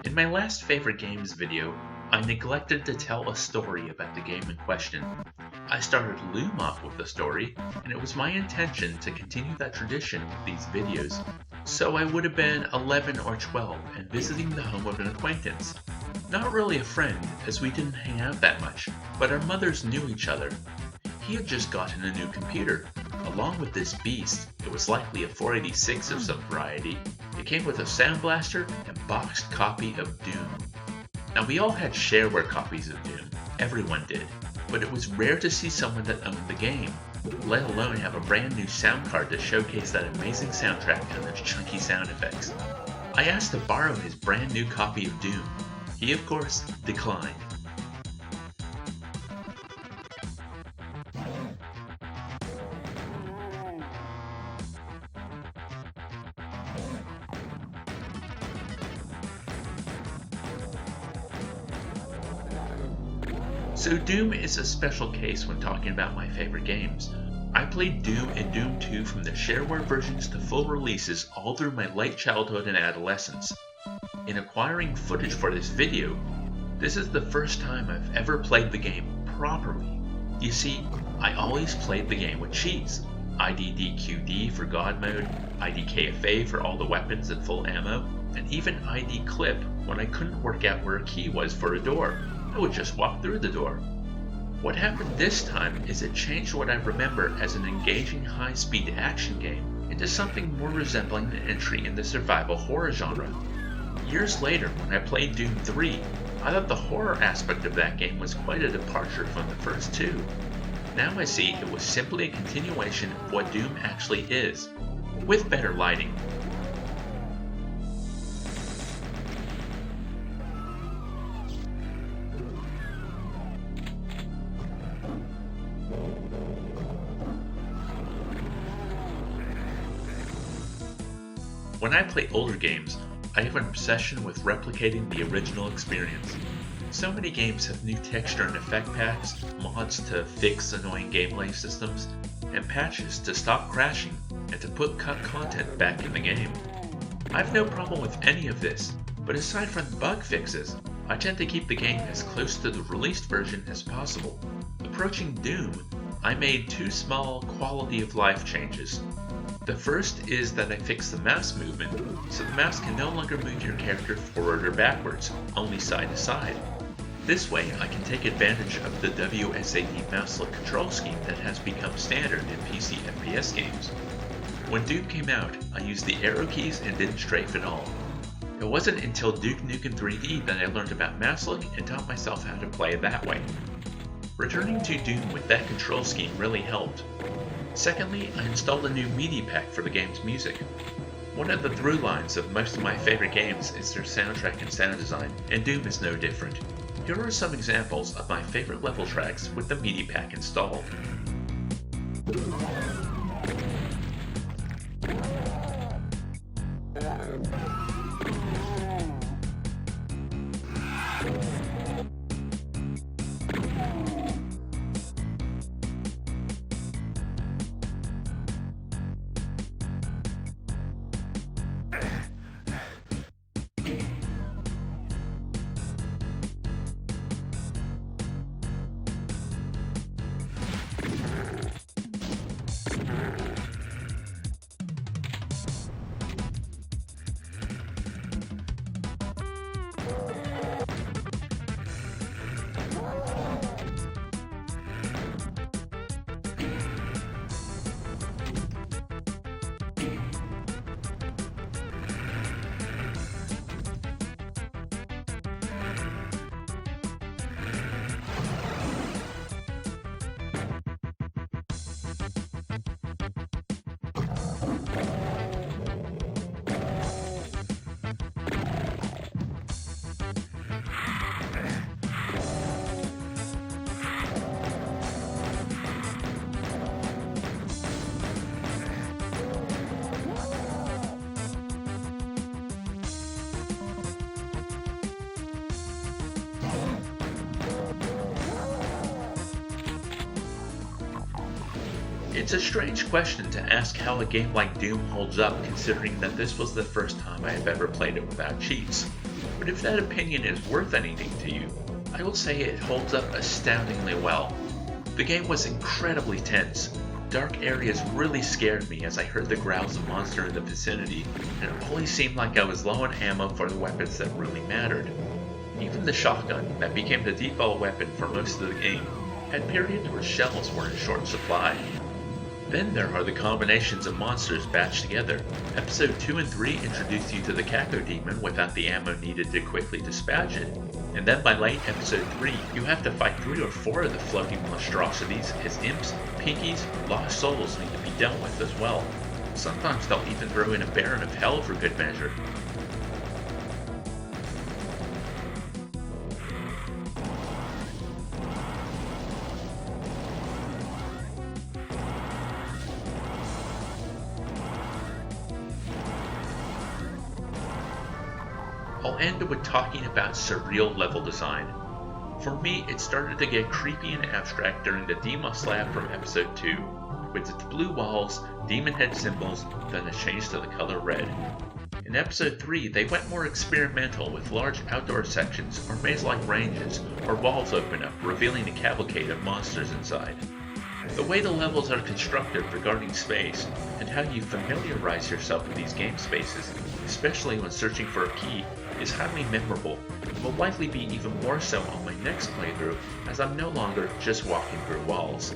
In my last favorite games video, I neglected to tell a story about the game in question. I started Loom off with the story, and it was my intention to continue that tradition with these videos. So I would have been 11 or 12 and visiting the home of an acquaintance. Not really a friend, as we didn't hang out that much, but our mothers knew each other. He had just gotten a new computer. Along with this beast, it was likely a 486 of some variety. It came with a sound blaster and boxed copy of Doom. Now we all had shareware copies of Doom, everyone did, but it was rare to see someone that owned the game, let alone have a brand new sound card to showcase that amazing soundtrack and the chunky sound effects. I asked to borrow his brand new copy of Doom. He of course declined. So Doom is a special case when talking about my favorite games. I played Doom and Doom 2 from the shareware versions to full releases all through my late childhood and adolescence. In acquiring footage for this video, this is the first time I've ever played the game properly. You see, I always played the game with cheats. IDDQD for God mode, IDKFA for all the weapons and full ammo, and even ID clip when I couldn't work out where a key was for a door. I would just walk through the door. What happened this time is it changed what I remember as an engaging high-speed action game into something more resembling an entry in the survival horror genre. Years later, when I played Doom 3, I thought the horror aspect of that game was quite a departure from the first two. Now I see it was simply a continuation of what Doom actually is, with better lighting. When I play older games, I have an obsession with replicating the original experience. So many games have new texture and effect packs, mods to fix annoying gameplay systems, and patches to stop crashing and to put cut content back in the game. I have no problem with any of this, but aside from bug fixes, I tend to keep the game as close to the released version as possible. Approaching Doom, I made two small quality of life changes. The first is that I fixed the mouse movement, so the mouse can no longer move your character forward or backwards, only side to side. This way, I can take advantage of the WSAD mouse-look control scheme that has become standard in PC FPS games. When Doom came out, I used the arrow keys and didn't strafe at all. It wasn't until Duke Nukem 3D that I learned about mouse-look and taught myself how to play that way. Returning to Doom with that control scheme really helped. Secondly, I installed a new MIDI pack for the game's music. One of the through lines of most of my favorite games is their soundtrack and sound design, and Doom is no different. Here are some examples of my favorite level tracks with the MIDI pack installed. It's a strange question to ask how a game like Doom holds up considering that this was the first time I have ever played it without cheats. But if that opinion is worth anything to you, I will say it holds up astoundingly well. The game was incredibly tense. Dark areas really scared me as I heard the growls of monsters in the vicinity, and it always seemed like I was low on ammo for the weapons that really mattered. Even the shotgun, that became the default weapon for most of the game, had periods where shells were in short supply. Then there are the combinations of monsters batched together. Episode 2 and 3 introduce you to the Caco Demon without the ammo needed to quickly dispatch it. And then by late Episode 3, you have to fight 3 or 4 of the floating monstrosities as imps, pinkies, lost souls need to be dealt with as well. Sometimes they'll even throw in a Baron of Hell for good measure. I'll end with talking about surreal level design. For me, it started to get creepy and abstract during the Demos Lab from Episode 2. With its blue walls, demon head symbols, then a change to the color red. In Episode 3, they went more experimental with large outdoor sections or maze-like ranges, or walls open up, revealing a cavalcade of monsters inside. The way the levels are constructed regarding space, and how you familiarize yourself with these game spaces, especially when searching for a key, is highly memorable, and will likely be even more so on my next playthrough, as I'm no longer just walking through walls.